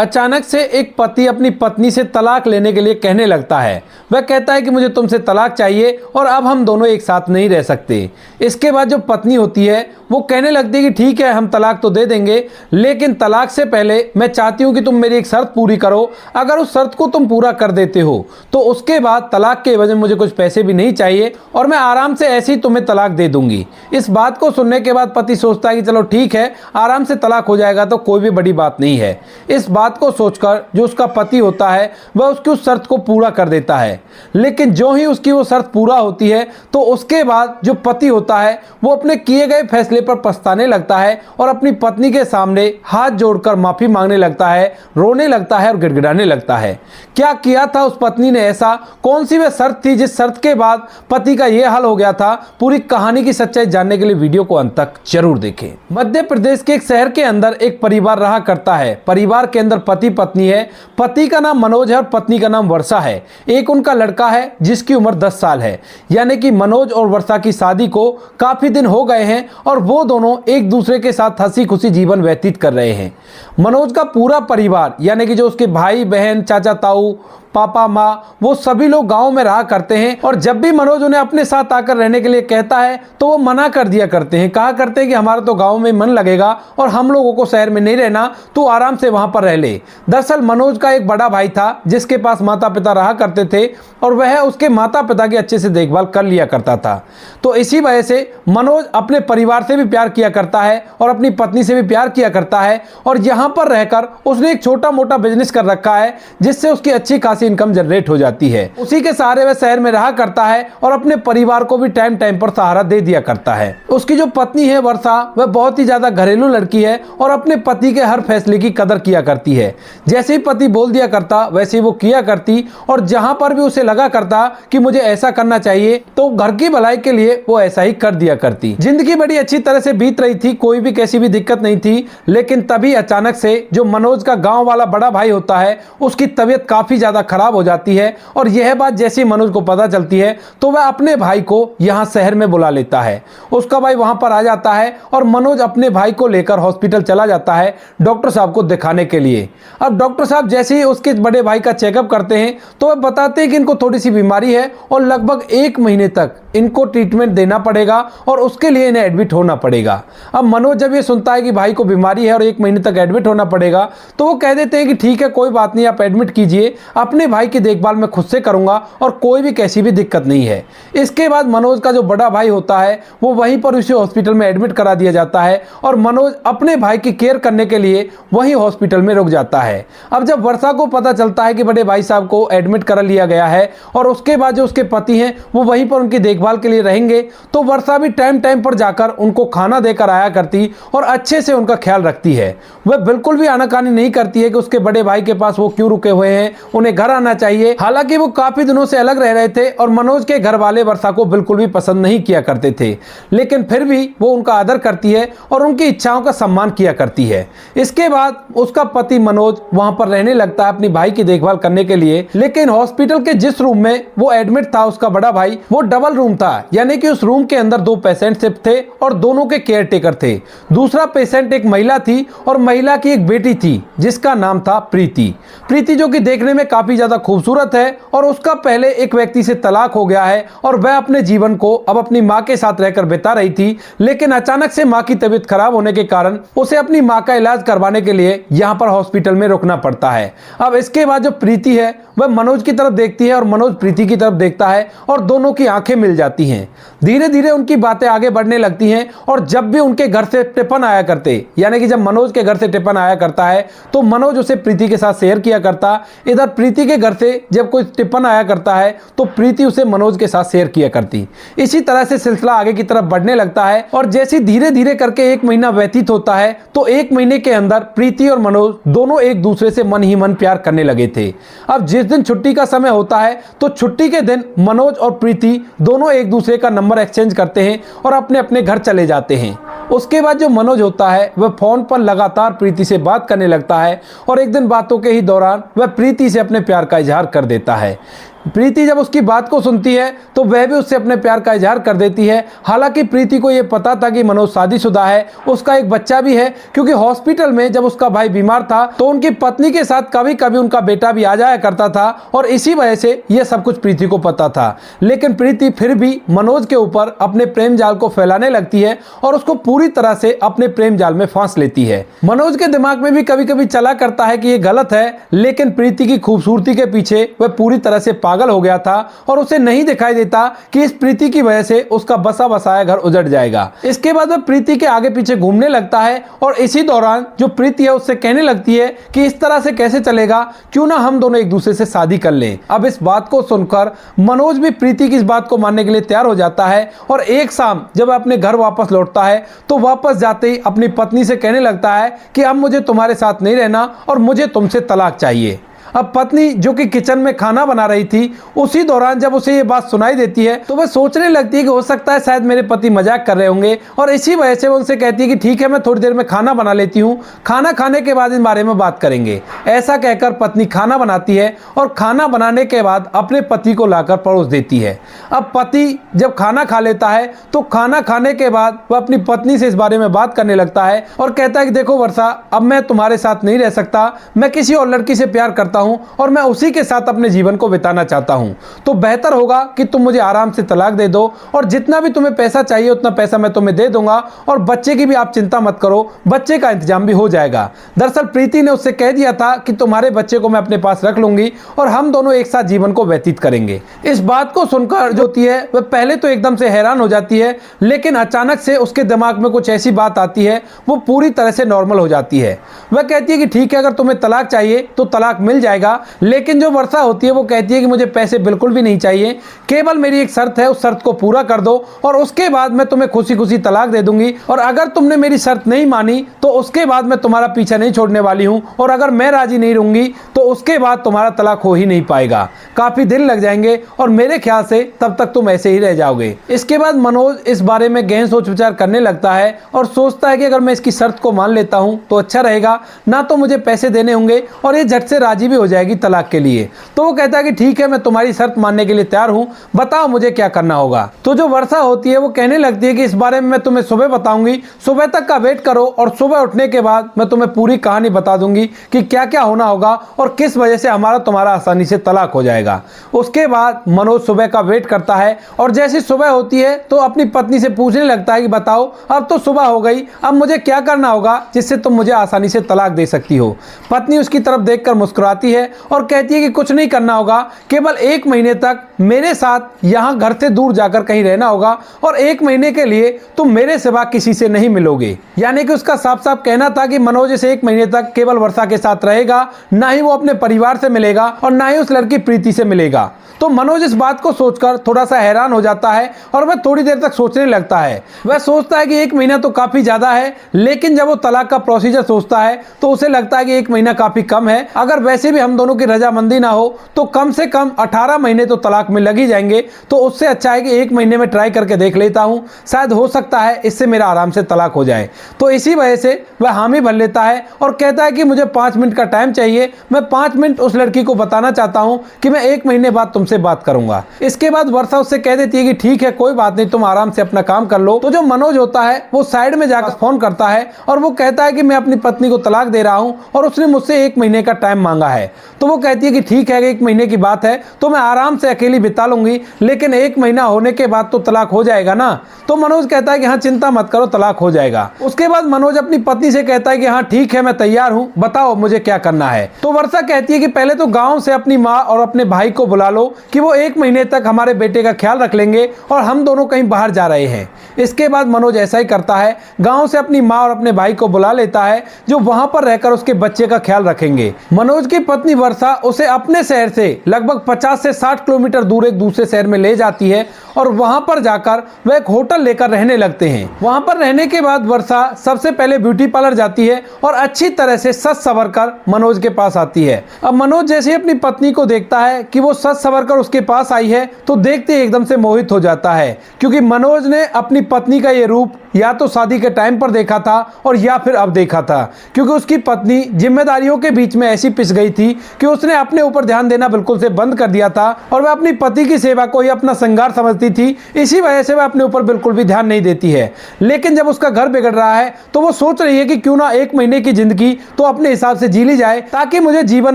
अचानक से एक पति अपनी पत्नी से तलाक लेने के लिए कहने लगता है। वह कहता है कि मुझे तुमसे तलाक चाहिए और अब हम दोनों एक साथ नहीं रह सकते। इसके बाद जो पत्नी होती है वो कहने लगती है कि ठीक है, हम तलाक तो दे देंगे, लेकिन तलाक से पहले मैं चाहती हूँ कि तुम मेरी एक शर्त पूरी करो। अगर उस शर्त को तुम पूरा कर देते हो तो उसके बाद तलाक के एवज में मुझे कुछ पैसे भी नहीं चाहिए और मैं आराम से ऐसे ही तुम्हें तलाक दे दूंगी। इस बात को सुनने के बाद पति सोचता है कि चलो ठीक है, आराम से तलाक हो जाएगा तो कोई भी बड़ी बात नहीं है। इस बात को सोचकर जो उसका पति होता है वह उसकी उस शर्त को पूरा कर देता है। लेकिन जो ही उसकी वो शर्त पूरा होती है तो उसके बाद जो पति होता है वो अपने किए गए फैसले पर पछताने लगता है और अपनी पत्नी के सामने हाथ जोड़कर माफी मांगने लगता है, रोने लगता है और गिड़गिड़ाने लगता है। क्या किया था उस पत्नी ने ऐसा? कौन सी वह शर्त थी जिस शर्त के बाद पति का यह हाल हो गया था? पूरी कहानी की सच्चाई जानने के लिए वीडियो को अंत तक जरूर देखें। मध्य प्रदेश के एक शहर के अंदर एक परिवार रहा करता है। परिवार के अंदर पति पत्नी है। पति का नाम मनोज है और पत्नी का नाम वर्षा है। एक उनका लड़का है जिसकी उम्र 10 साल है। यानी कि मनोज और वर्षा की शादी को काफी दिन हो गए हैं और वो दोनों एक दूसरे के साथ हंसी खुशी जीवन व्यतीत कर रहे हैं। मनोज का पूरा परिवार यानी कि जो उसके भाई बहन, चाचा ताऊ, पापा माँ, वो सभी लोग गांव में रहा करते हैं और जब भी मनोज उन्हें अपने साथ आकर रहने के लिए कहता है तो वो मना कर दिया करते हैं। कहा करते हैं कि हमारा तो गांव में मन लगेगा और हम लोगों को शहर में नहीं रहना, तू आराम से वहां पर रह ले। दरअसल मनोज का एक बड़ा भाई था जिसके पास माता पिता रहा करते थे और वह उसके माता पिता की अच्छे से देखभाल कर लिया करता था। तो इसी वजह से मनोज अपने परिवार से भी प्यार किया करता है और अपनी पत्नी से भी प्यार किया करता है और यहाँ पर रहकर उसने एक छोटा मोटा बिजनेस कर रखा है जिससे उसकी अच्छी खासी इनकम जनरेट हो जाती है। उसी के सहारे वह शहर में रहा करता है और अपने परिवार को भी टाइम टाइम पर सहारा दे दिया करता है। उसकी जो पत्नी है वर्षा, वह बहुत ही ज्यादा घरेलू लड़की है और अपने पति के हर फैसले की कदर किया करती है। जैसे ही पति बोल दिया करता वैसे ही वो किया करती और जहां पर भी उसे लगा करता कि मुझे ऐसा करना चाहिए तो घर की भलाई के लिए वो ऐसा ही कर दिया करती। जिंदगी बड़ी अच्छी तरह से बीत रही थी, कोई भी कैसी भी दिक्कत नहीं थी। लेकिन तभी अचानक से जो मनोज का गांव वाला बड़ा भाई होता है उसकी तबीयत काफी ज्यादा खराब हो जाती है और यह बात जैसे मनोज को पता चलती है तो वह अपने भाई को यहां शहर में बुला लेता है। उसका भाई वहां पर आ जाता है और मनोज अपने भाई को लेकर हॉस्पिटल चला जाता है डॉक्टर साहब को दिखाने के लिए। अब डॉक्टर साहब जैसे ही उसके बड़े भाई का चेकअप करते हैं तो वह बताते हैं कि इनको थोड़ी सी बीमारी है और लगभग 1 महीने तक इनको ट्रीटमेंट देना पड़ेगा और उसके लिए इन्हें एडमिट होना पड़ेगा। अब मनोज जब ये सुनता है कि भाई को बीमारी है और 1 महीने तक एडमिट होना पड़ेगा तो वो कह देते हैं कि ठीक है, कोई बात नहीं, आप एडमिट कीजिए, अपने भाई की देखभाल मैं खुद से करूंगा और कोई भी कैसी भी दिक्कत नहीं है। इसके बाद मनोज का जो बड़ा भाई होता है वो वहीं पर उसे हॉस्पिटल में एडमिट करा दिया जाता है और मनोज अपने भाई की केयर करने के लिए वहीं हॉस्पिटल में रुक जाता है। अब जब वर्षा को पता चलता है कि बड़े भाई साहब को एडमिट करा लिया गया है और उसके बाद जो उसके पति हैं वो वहीं पर उनकी देखभाल के लिए रहेंगे तो वर्षा भी टाइम टाइम पर जाकर उनको खाना देकर आया करती और अच्छे से उनका ख्याल रखती है। वह बिल्कुल भी आनाकानी नहीं करती है कि उसके बड़े भाई के पास वो क्यों रुके हुए हैं, उन्हें घर आना चाहिए। हालांकि वो काफी दिनों से अलग रह रहे थे और मनोज के घर वाले वर्षा को बिल्कुल भी पसंद नहीं किया करते थे, लेकिन फिर भी वो उनका आदर करती है और उनकी इच्छाओं का सम्मान किया करती है। इसके बाद उसका पति मनोज वहां पर रहने लगता है अपनी भाई की देखभाल करने के लिए। लेकिन हॉस्पिटल के जिस रूम में वो एडमिट था उसका बड़ा भाई, वो डबल रूम था, यानी कि उस रूम के अंदर 2 पेशेंट शिफ्ट थे और दोनों के केयर टेकर थे। दूसरा पेशेंट एक महिला थी और महिला की एक बेटी थी जिसका नाम था प्रीति। प्रीति जो कि देखने में काफी ज्यादा खूबसूरत है और उसका पहले एक व्यक्ति से तलाक हो गया है और वह अपने जीवन को अब अपनी मां के साथ रहकर बिता रही थी। लेकिन अचानक से मां की तबीयत खराब होने के कारण उसे अपनी मां का इलाज करवाने के लिए यहां पर हॉस्पिटल में रुकना पड़ता है। अब इसके बाद जो प्रीति है वह मनोज की तरफ देखती है और मनोज प्रीति की तरफ देखता है और दोनों की आंखें मिल जाती हैं। धीरे धीरे उनकी बातें आगे बढ़ने लगती हैं और जब भी उनके घर से टिफिन आया करते, यानी कि जब मनोज के घर से टिफिन आया करता है तो मनोज उसे प्रीति के साथ शेयर किया करता। इधर प्रीति के घर से जब कोई टिफिन आया करता है तो प्रीति उसे मनोज के साथ शेयर किया करती। इसी तरह से सिलसिला आगे की तरफ बढ़ने लगता है और जैसे धीरे धीरे करके 1 महीना व्यतीत होता है तो 1 महीने के अंदर प्रीति और मनोज दोनों एक दूसरे से मन ही मन प्यार करने लगे थे। अब जिस दिन छुट्टी का समय होता है तो छुट्टी के दिन मनोज और प्रीति दोनों एक दूसरे का नंबर एक्सचेंज करते हैं और अपने अपने घर चले जाते हैं। उसके बाद जो मनोज होता है वह फोन पर लगातार प्रीति से बात करने लगता है और एक दिन बातों के ही दौरान वह प्रीति से अपने प्यार का इजहार कर देता है। प्रीति जब उसकी बात को सुनती है तो वह भी उससे अपने प्यार का इजहार कर देती है। हालांकि प्रीति को यह पता था कि मनोज शादीशुदा है, उसका एक बच्चा भी है, क्योंकि हॉस्पिटल में जब उसका भाई बीमार था तो उनकी पत्नी के साथ कभी कभी उनका बेटा भी आ जाया करता था और इसी वजह से यह सब कुछ प्रीति को पता था। लेकिन प्रीति फिर भी मनोज के ऊपर अपने प्रेम जाल को फैलाने लगती है और उसको पूरी तरह से अपने प्रेम जाल में फांस लेती है। मनोज के दिमाग में भी कभी कभी चला करता है कि यह गलत है, लेकिन प्रीति की खूबसूरती के पीछे वह पूरी तरह से पागल हो गया था और उसे नहीं दिखाई देता कि इस प्रीति की वजह से उसका बसा बसाया घर उजड़ जाएगा। इसके बाद वह प्रीति के आगे पीछे घूमने लगता है और इसी दौरान जो प्रीति है उससे कहने लगती है कि इस तरह से कैसे चलेगा, क्यों ना हम दोनों एक दूसरे से शादी कर लें। अब इस बात को सुनकर मनोज भी प्रीति की इस बात को मानने के लिए तैयार हो जाता है और एक शाम जब वह अपने घर वापस लौटता है तो वापस जाते ही अपनी पत्नी से कहने लगता है कि अब मुझे तुम्हारे साथ नहीं रहना और मुझे तुमसे तलाक चाहिए। अब पत्नी जो कि किचन में खाना बना रही थी, उसी दौरान जब उसे ये बात सुनाई देती है तो वह सोचने लगती है कि हो सकता है शायद मेरे पति मजाक कर रहे होंगे और इसी वजह से वो उनसे कहती है कि ठीक है, मैं थोड़ी देर में खाना बना लेती हूँ, खाना खाने के बाद इन बारे में बात करेंगे। ऐसा कहकर पत्नी खाना बनाती है और खाना बनाने के बाद अपने पति को लाकर परोस देती है। अब पति जब खाना खा लेता है तो खाना खाने के बाद वह अपनी पत्नी से इस बारे में बात करने लगता है और कहता है कि देखो वर्षा, अब मैं तुम्हारे साथ नहीं रह सकता, मैं किसी और लड़की से प्यार करता हूं और मैं उसी के साथ अपने जीवन को बिताना चाहता हूं, तो बेहतर होगा कि तुम मुझे आराम से तलाक दे दो और जितना भी तुम्हें पैसा चाहिए उतना पैसा मैं तुम्हें दे दूंगा और बच्चे की भी आप चिंता मत करो, बच्चे का इंतजाम भी हो जाएगा। दरअसल प्रीति ने उससे कह दिया था कि तुम्हारे बच्चे को मैं अपने पास रख लूंगी और हम दोनों एक साथ जीवन को व्यतीत करेंगे। इस बात को सुनकर जो होती है वह पहले तो एकदम से हैरान हो जाती है, लेकिन अचानक से उसके दिमाग में कुछ ऐसी बात आती है, वो पूरी तरह से नॉर्मल हो जाती है। वह कहती है कि ठीक है, अगर तुम्हें तलाक चाहिए तो तलाक मिल जाएगा, लेकिन जो वर्षा होती है वो कहती है कि मुझे पैसे बिल्कुल भी नहीं चाहिए, केवल मेरी एक शर्त है, उस शर्त को पूरा कर दो और उसके बाद मैं तुम्हें खुशी खुशी तलाक दे दूंगी और अगर तुमने मेरी शर्त नहीं मानी तो उसके बाद मैं तुम्हारा पीछा नहीं छोड़ने वाली हूं और अगर मैं राजी नहीं रहूंगी तो उसके बाद तुम्हारा तलाक हो ही नहीं पाएगा, काफी दिन लग जाएंगे और मेरे ख्याल से तब तक तुम ऐसे ही रह जाओगे। इसके बाद मनोज इस बारे में गहन सोच विचार करने लगता है और सोचता है कि अगर मैं इसकी शर्त को मान लेता हूं तो अच्छा रहेगा, ना तो मुझे पैसे देने होंगे और ये झट से राजी भी हो जाएगी तलाक के लिए। तो वो कहता है कि ठीक है, मैं तुम्हारी शर्त मानने के लिए तैयार हूं, बताओ मुझे क्या करना होगा। तो जो वर्षा होती है वो कहने लगती है कि इस बारे में मैं तुम्हें सुबह बताऊंगी, सुबह तक का वेट करो और सुबह उठने के बाद मैं तुम्हें पूरी कहानी बता दूंगी कि क्या क्या होना होगा और किस वजह से हमारा तुम्हारा आसानी से तलाक हो जाएगा। उसके बाद मनोज सुबह का वेट करता है और जैसी सुबह होती है तो अपनी पत्नी से पूछने लगता है कि बताओ, अब तो सुबह हो गई, अब मुझे क्या करना होगा जिससे तुम मुझे आसानी से तलाक दे सकती हो। पत्नी उसकी तरफ देखकर मुस्कुराती है और कहती है कि कुछ नहीं करना होगा, केवल 1 महीने तक मेरे साथ यहाँ घर से दूर जाकर कहीं रहना होगा और 1 महीने के लिए तुम मेरे सिवा किसी से नहीं मिलोगे। यानी कि उसका साफ साफ कहना था कि मनोज इस 1 महीने तक केवल वर्षा के साथ रहेगा, ना ही वो अपने परिवार से मिलेगा और ना ही उस लड़की प्रीति से मिलेगा। तो मनोज इस बात को सोचकर थोड़ा सा हैरान हो जाता है और वह थोड़ी देर तक सोचने लगता है। वह सोचता है कि 1 महीना तो काफी ज्यादा है, लेकिन जब वो तलाक का प्रोसीजर सोचता है तो उसे लगता है कि 1 महीना काफी कम है। अगर वैसे भी हम दोनों की रजामंदी ना हो तो कम से कम 18 महीने तो तलाक में लग ही जाएंगे, तो उससे अच्छा है कि 1 महीने में ट्राई करके देख लेता हूं, शायद हो सकता है इससे मेरा आराम से तलाक हो जाए। तो इसी वजह से वह हामी भर लेता है और कहता है कि मुझे 5 मिनट का टाइम चाहिए, मैं 5 मिनट उस लड़की को बताना चाहता हूं कि मैं 1 महीने बाद तुमसे बात करूंगा। इसके बाद वर्षा उससे कह देती है कि ठीक है, कोई बात नहीं, तुम आराम से अपना काम कर लो। तो जो मनोज होता है वो साइड में जाकर फोन करता है और वो कहता है कि मैं अपनी पत्नी को तलाक दे रहा हूं और उसने मुझसे 1 महीने का टाइम मांगा है। तो वो कहती है कि ठीक है, 1 महीने की बात है तो मैं आराम से अकेली बिता लूंगी, लेकिन 1 महीना होने के बाद तो तलाक हो जाएगा ना। तो मनोज कहता है कि हाँ, चिंता मत करो, तलाक हो जाएगा। उसके बाद मनोज अपनी पत्नी से कहता है कि हाँ ठीक है, मैं तैयार हूँ, बताओ मुझे क्या करना है। तो वर्षा कहती है कि पहले तो गाँव से अपनी माँ और अपने भाई को बुला लो कि वो 1 महीने तक हमारे बेटे का ख्याल रख लेंगे और हम दोनों कहीं बाहर जा रहे हैं। इसके बाद मनोज ऐसा ही करता है, गांव से अपनी माँ और अपने भाई को बुला लेता है जो वहां पर रहकर उसके बच्चे का ख्याल रखेंगे। मनोज की पत्नी वर्षा उसे अपने शहर से लगभग 50 से 60 किलोमीटर दूर एक दूसरे शहर में ले जाती है और वहां पर जाकर वह एक होटल लेकर रहने लगते हैं। वहां पर रहने के बाद वर्षा सबसे पहले ब्यूटी पार्लर जाती है और अच्छी तरह से सज संवर कर मनोज के पास आती है। अब मनोज जैसे अपनी पत्नी को देखता है कि वो सज संवर कर उसके पास आई है तो देखते एकदम से मोहित हो जाता है, क्योंकि मनोज ने अपनी पत्नी का ये रूप या तो शादी के टाइम पर देखा था और या फिर अब देखा था, क्योंकि उसकी पत्नी जिम्मेदारियों के बीच में ऐसी पिस गई थी कि उसने अपने ऊपर ध्यान देना बिल्कुल से बंद कर दिया था और वह अपनी पति की सेवा को ही अपना श्रृंगार समझती थी। इसी वजह से वह अपने ऊपर बिल्कुल भी ध्यान नहीं देती है। लेकिन जब उसका घर बिगड़ रहा है तो वो सोच रही है कि क्यों ना 1 महीने की जिंदगी तो अपने हिसाब से जी ली जाए, ताकि मुझे जीवन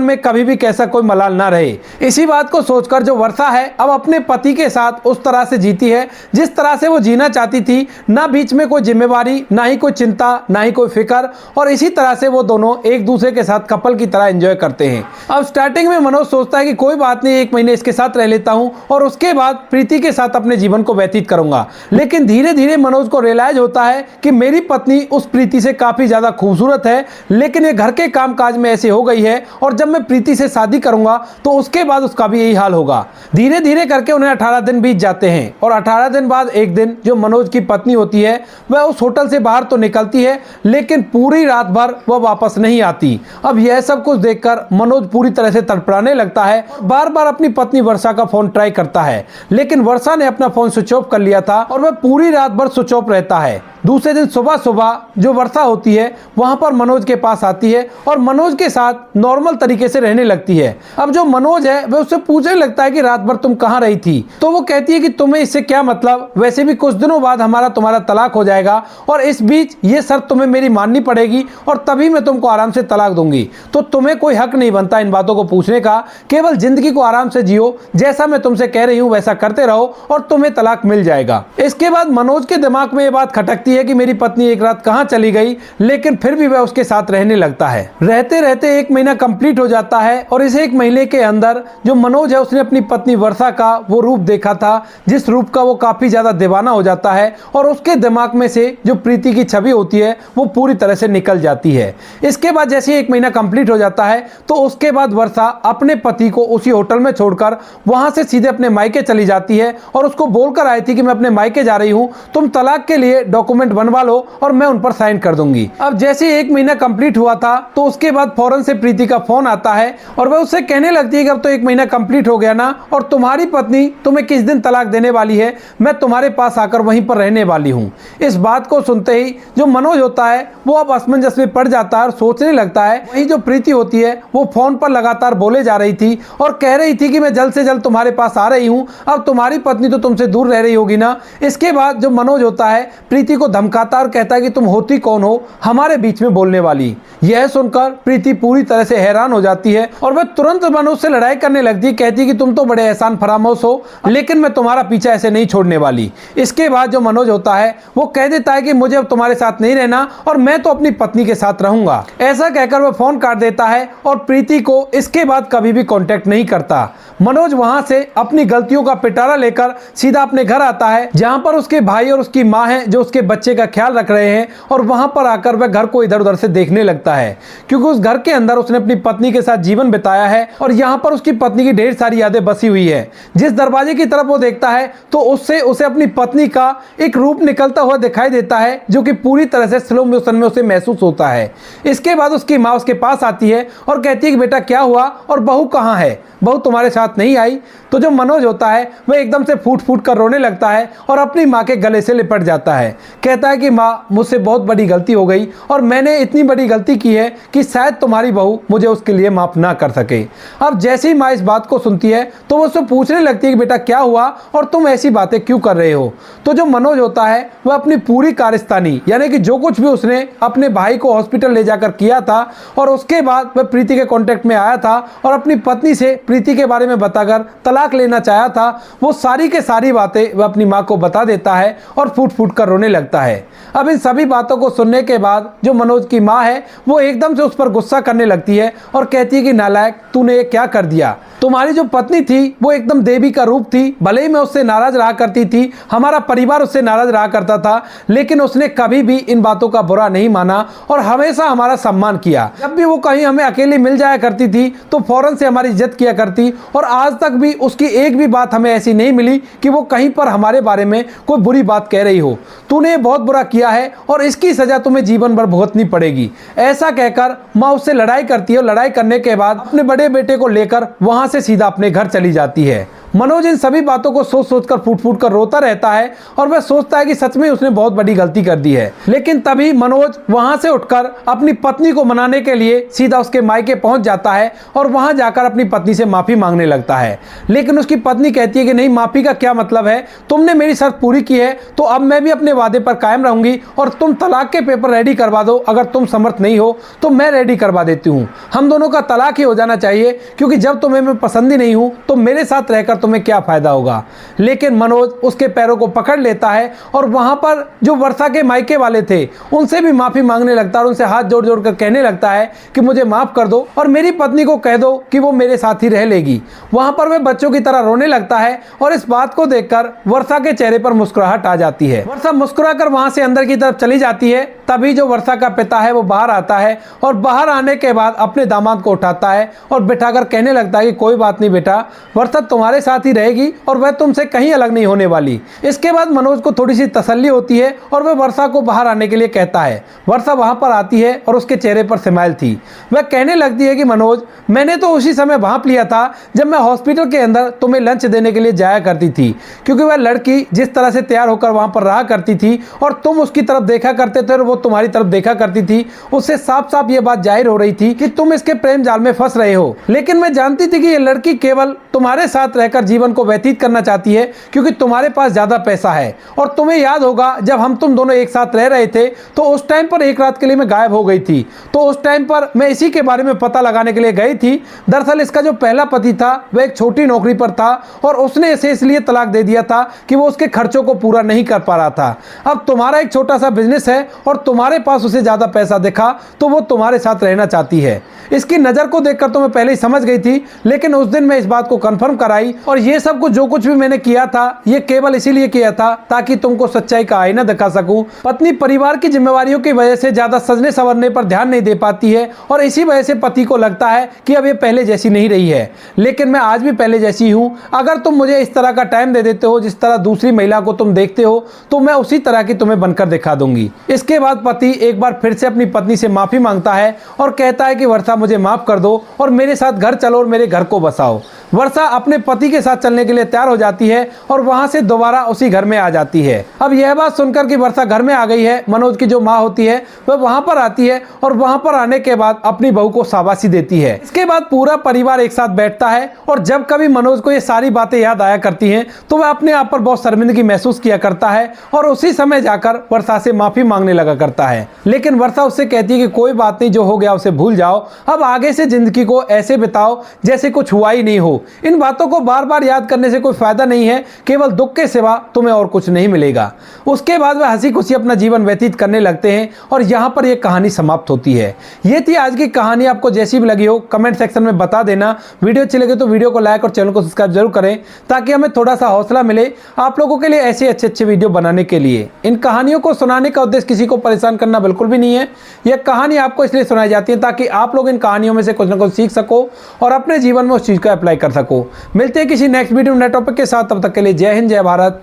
में कभी भी कैसा कोई मलाल ना रहे। इसी बात को सोचकर जो वर्षा है अब अपने पति के साथ उस तरह से जीती है जिस तरह से वो जीना चाहती थी, ना बीच में कोई जिम्मेवारी, ना ही कोई चिंता, ना ही कोई फिक्र, और इसी तरह से वो दोनों एक दूसरे के साथ कपल की तरह एंजॉय करते हैं। अब स्टार्टिंग में मनोज सोचता है कि कोई बात नहीं, 1 महीने इसके साथ रह लेता हूं और उसके बाद प्रीति के साथ अपने जीवन को व्यतीत करूंगा। लेकिन धीरे धीरे मनोज को रियलाइज होता है कि मेरी पत्नी उस प्रीति से काफी ज्यादा खूबसूरत है, लेकिन ये घर के कामकाज में ऐसी हो गई है और जब मैं प्रीति से शादी करूंगा तो उसके बाद उसका भी यही हाल होगा। धीरे धीरे करके उन्हें 18 दिन बीत जाते हैं और 18 दिन बाद एक दिन जो मनोज की पत्नी होती है वह उस होटल से बाहर तो निकलती है, लेकिन पूरी रात भर वह वापस नहीं आती। अब यह सब कुछ देखकर मनोज पूरी तरह से तड़पड़ाने लगता है, बार बार अपनी पत्नी वर्षा का फोन ट्राई करता है, लेकिन वर्षा ने अपना फोन स्विच ऑफ कर लिया था और वह पूरी रात भर स्विच ऑफ रहता है। दूसरे दिन सुबह सुबह जो वर्षा होती है वहां पर मनोज के पास आती है और मनोज के साथ नॉर्मल तरीके से रहने लगती है। अब जो मनोज है वह उससे पूछने लगता है कि रात भर तुम कहां रही थी, तो वो कहती है कि तुम्हें इससे क्या मतलब, वैसे भी कुछ दिनों बाद तुम्हारा तलाक हो जाएगा और इस बीच ये शर्त तुम्हें मेरी माननी पड़ेगी और तभी मैं तुमको आराम से तलाक दूंगी। तो तुम्हें कोई हक नहीं बनता इन बातों को पूछने का, केवल जिंदगी को आराम से जियो, जैसा मैं तुमसे कह रही हूँ वैसा करते रहो और तुम्हें तलाक मिल जाएगा। इसके बाद मनोज के दिमाग में ये बात खटकती है कि मेरी पत्नी एक रात कहां चली गई, लेकिन फिर भी वह उसके साथ रहने लगता है। रहते रहते 1 महीना कंप्लीट हो जाता है और इस 1 महीने के अंदर जो मनोज है उसने अपनी पत्नी वर्षा का वो रूप देखा था जिस रूप का वो काफी ज्यादा दीवाना हो जाता है और उसके दिमाग में से जो प्रीति की छवि होती है वो पूरी तरह से निकल जाती है। इसके बाद जैसे 1 महीना कंप्लीट हो जाता है तो उसके बाद वर्षा अपने पति को उसी होटल में छोड़कर वहां से सीधे अपने मायके चली जाती है और उसको बोलकर आई थी कि मैं अपने मायके जा रही हूं, तुम तलाक के लिए डॉक्यूमेंट बनवा लो और मैं उन पर साइन कर दूंगी। अब जैसे 1 महीना कंप्लीट हुआ था तो उसके बाद फौरन से प्रीति का फोन आता है और वह उससे कहने लगती है कि अब तो 1 महीना कंप्लीट हो गया ना, और तुम्हारी पत्नी तुम्हें किस दिन तलाक देने वाली है, मैं तुम्हारे पास आकर वहीं पर रहने वाली हूँ। इस बात को सुनते ही जो मनोज होता है वो अब असमंजस में पड़ जाता है और सोचने लगता है। वही जो प्रीति होती है वो फोन पर लगातार बोले जा रही थी और कह रही थी कि मैं जल्द से जल्द तुम्हारे पास आ रही हूँ, अब तुम्हारी पत्नी तो तुमसे दूर रह रही होगी ना। इसके बाद जो मनोज होता है प्रीति को धमकाता और कहता है कि तुम होती कौन हो हमारे बीच में बोलने वाली। यह सुनकर प्रीति पूरी तरह से हैरान हो जाती है और वह तुरंत मनोज से लड़ाई करने लगती है, कहती है कि तुम तो बड़े एहसान फरामोश हो, लेकिन मैं तुम्हारा पीछा ऐसे नहीं छोड़ने वाली। इसके बाद जो मनोज होता है वो कह देता है कि मुझे अब तुम्हारे साथ नहीं रहना और मैं तो अपनी पत्नी के साथ रहूंगा। ऐसा कहकर वह फोन काट देता है और प्रीति को इसके बाद कभी भी कांटेक्ट नहीं करता। मनोज वहां से अपनी गलतियों का पिटारा लेकर सीधा अपने घर आता है, जहां पर उसके भाई और उसकी मां है जो उसके बच्चे का ख्याल रख रहे हैं, और वहां पर आकर वह घर को इधर उधर से देखने लगता है, क्योंकि उस घर के अंदर उसने अपनी पत्नी के साथ जीवन बिताया है और यहाँ पर उसकी पत्नी की ढेर सारी यादें बसी हुई है। जिस दरवाजे की तरफ वो देखता है तो उससे उसे अपनी पत्नी का एक रूप निकलता हुआ दिखाई देता है, जो कि पूरी तरह से स्लो मोशन में उसे महसूस होता है। इसके बाद उसकी माँ उसके पास आती है और कहती है कि बेटा क्या हुआ और बहू कहाँ है, बहू तुम्हारे साथ नहीं आई। तो जो मनोज होता है वह एकदम से फूट फूट कर रोने लगता है और अपनी माँ के गले से लिपट जाता है। कहता है कि माँ मुझसे बहुत बड़ी गलती हो गई और मैंने इतनी बड़ी गलती की है कि शायद तुम्हारी बहू मुझे उसके लिए माफ ना कर सके। अब जैसे ही माँ इस बात को सुनती है तो वो उससे पूछने लगती है कि बेटा क्या हुआ और तुम ऐसी बातें क्यों कर रहे हो। तो जो मनोज होता है वह अपनी पूरी कारस्तानी यानी कि जो कुछ भी उसने अपने भाई को हॉस्पिटल ले जाकर किया था और उसके बाद वह प्रीति के कॉन्टेक्ट में आया था और अपनी पत्नी से प्रीति के बारे में बताकर तलाक लेना चाहा था, वो सारी के सारी बातें वह अपनी माँ को बता देता है और फूट फूट कर रोने लगता है। अब इन सभी बातों को सुनने के बाद जो मनोज की माँ है वो एकदम से उस पर गुस्सा करने लगती है और कहती है कि नालायक तूने ये क्या कर दिया। तुम्हारी जो पत्नी थी वो एकदम देवी का रूप थी, भले ही मैं उससे नाराज रहा करती थी, हमारा परिवार उससे नाराज रहा करता था, लेकिन उसने कभी भी इन बातों का बुरा नहीं माना और हमेशा हमारा सम्मान किया। जब भी वो कहीं हमें अकेली मिल जाया करती थी तो फौरन से हमारी इज्जत किया करती और आज तक भी उसकी एक भी बात हमें ऐसी नहीं मिली कि वो कहीं पर हमारे बारे में कोई बुरी बात कह रही हो। तूने बहुत बुरा किया है और इसकी सजा तुम्हें जीवन भर भुगतनी पड़ेगी। ऐसा कहकर माँ उससे लड़ाई करती है और लड़ाई करने के बाद अपने बड़े बेटे को लेकर वहां से सीधा अपने घर चली जाती है। मनोज इन सभी बातों को सोच सोच कर फूट फूट कर रोता रहता है और वह सोचता है कि सच में उसने बहुत बड़ी गलती कर दी है। लेकिन तभी मनोज वहां से उठकर अपनी पत्नी को मनाने के लिए सीधा उसके मायके पहुंच जाता है और वहां जाकर अपनी पत्नी से माफी मांगने लगता है। लेकिन उसकी पत्नी कहती है कि नहीं, माफी का क्या मतलब है, तुमने मेरी शर्त पूरी की है तो अब मैं भी अपने वादे पर कायम रहूंगी और तुम तलाक के पेपर रेडी करवा दो। अगर तुम समर्थ नहीं हो तो मैं रेडी करवा देती हूँ। हम दोनों का तलाक ही हो जाना चाहिए, क्योंकि जब तुम्हें मैं पसंद ही नहीं हूं तो मेरे साथ रहकर तुम्हें क्या फायदा होगा। लेकिन मनोज उसके पैरों को पकड़ लेता है और वहां पर जो वर्षा के मायके वाले थे उनसे भी माफी मांगने लगता है और उनसे हाथ जोड़ जोड़ कर कहने लगता है कि मुझे माफ कर दो और मेरी पत्नी को कह दो कि वो मेरे साथ ही रह लेगी। वहां पर वह बच्चों की तरह रोने लगता है और इस बात को देखकर वर्षा के चेहरे पर मुस्कुराहट आ जाती है। वर्षा मुस्कुराकर वहां से अंदर की तरफ चली जाती है। तभी जो वर्षा का पिता है वो बाहर आता है और बाहर आने के बाद अपने दामाद को उठाता है और बिठाकर कहने लगता है कि कोई बात नहीं बेटा, वर्षा तुम्हारे साथ ही रहेगी और वह तुमसे कहीं अलग नहीं होने वाली। इसके बाद मनोज को थोड़ी सी तसल्ली होती है और वह वर्षा को बाहर आने के लिए कहता है। वर्षा वहां पर आती है और उसके चेहरे पर स्माइल थी। वह कहने लगती है कि मनोज, मैंने तो उसी समय भांप लिया था जब मैं हॉस्पिटल के अंदर तुम्हें लंच देने के लिए जाया करती थी, क्योंकि वह लड़की जिस तरह से तैयार होकर वहां पर रहा करती थी और तुम उसकी तरफ देखा करते थे और वो तुम्हारी तरफ देखा करती थी, उससे साफ साफ ये बात जाहिर हो रही थी कि तुम इसके प्रेम जाल में फंस रहे हो। लेकिन मैं जानती थी कि ये लड़की केवल तुम्हारे साथ रहकर जीवन को व्यतीत करना चाहती है, क्योंकि तुम्हारे पास ज्यादा पैसा है। और तुम्हें याद होगा जब हम तुम दोनों एक साथ रह रहे थे तो उस टाइम पर एक रात के लिए मैं गायब हो गई थी, तो उस टाइम पर मैं इसी के बारे में पता लगाने के लिए गई थी। दरअसल इसका जो पहला पति था वह एक छोटी नौकरी पर था और उसने इसे इसलिए तलाक दे दिया था कि वो उसके खर्चों को पूरा नहीं कर पा रहा था। अब तुम्हारा एक छोटा सा बिजनेस है और तुम्हारे पास उसे ज्यादा पैसा दिखा तो वो तुम्हारे साथ रहना चाहती है। इसकी नजर को देखकर तो मैं पहले ही समझ गई थी, लेकिन उस दिन मैं इस बात को कंफर्म कराई और ये सब कुछ जो कुछ भी मैंने किया था ये केवल इसीलिए किया था ताकि तुमको सच्चाई का आईना दिखा सकूं। पत्नी परिवार की जिम्मेवारियों की वजह से ज्यादा सजने संवरने पर ध्यान नहीं दे पाती है और इसी वजह से पति को लगता है कि अब ये पहले जैसी नहीं रही है। लेकिन मैं आज भी पहले जैसी हूं। अगर तुम मुझे इस तरह का टाइम दे देते हो जिस तरह दूसरी महिला को तुम देखते हो तो मैं उसी तरह की तुम्हें बनकर दिखा दूंगी। इसके बाद पति एक बार फिर से अपनी पत्नी से माफी मांगता है और कहता है कि वर्षा मुझे माफ कर दो और मेरे साथ घर चलो और मेरे घर को बसाओ। वर्षा अपने पति के साथ चलने के लिए तैयार हो जाती है और वहां से दोबारा उसी घर में आ जाती है। अब यह बात सुनकर कि वर्षा घर में आ गई है, मनोज की जो माँ होती है वह वहां पर आती है और वहां पर आने के बाद अपनी बहू को शाबाशी देती है। इसके बाद पूरा परिवार एक साथ बैठता है और जब कभी मनोज को ये सारी बातें याद आया करती हैं तो वह अपने आप पर बहुत शर्मिंदगी महसूस किया करता है और उसी समय जाकर वर्षा से माफी मांगने लगा करता है। लेकिन वर्षा उससे कहती है कि कोई बात नहीं, जो हो गया उसे भूल जाओ, अब आगे से जिंदगी को ऐसे बिताओ जैसे कुछ हुआ ही नहीं हो। इन बातों को बार बार याद करने से कोई फायदा नहीं है, केवल दुख के सिवा तुम्हें और कुछ नहीं मिलेगा। उसके बाद वह हंसी खुशी अपना जीवन व्यतीत करने लगते हैं और यहाँ पर यह कहानी समाप्त होती है। ये थी आज की कहानी। आपको जैसी भी लगी हो कमेंट सेक्शन में बता देना। वीडियो अच्छी लगे तो वीडियो को लाइक और चैनल को सब्सक्राइब जरूर करें ताकि हमें थोड़ा सा हौसला मिले आप लोगों के लिए ऐसे अच्छे वीडियो बनाने के लिए। इन कहानियों को सुनाने का उद्देश्य किसी को परेशान करना बिल्कुल भी नहीं है। यह कहानी आपको इसलिए सुनाई जाती है ताकि आप लोग इन कहानियों में से कुछ ना कुछ सीख सको और अपने जीवन में उस चीज को अप्लाई कर सको। मिलते हैं किसी नेक्स्ट वीडियो नए टॉपिक के साथ, तब तक के लिए जय हिंद, जय भारत,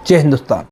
जय हिंदुस्तान।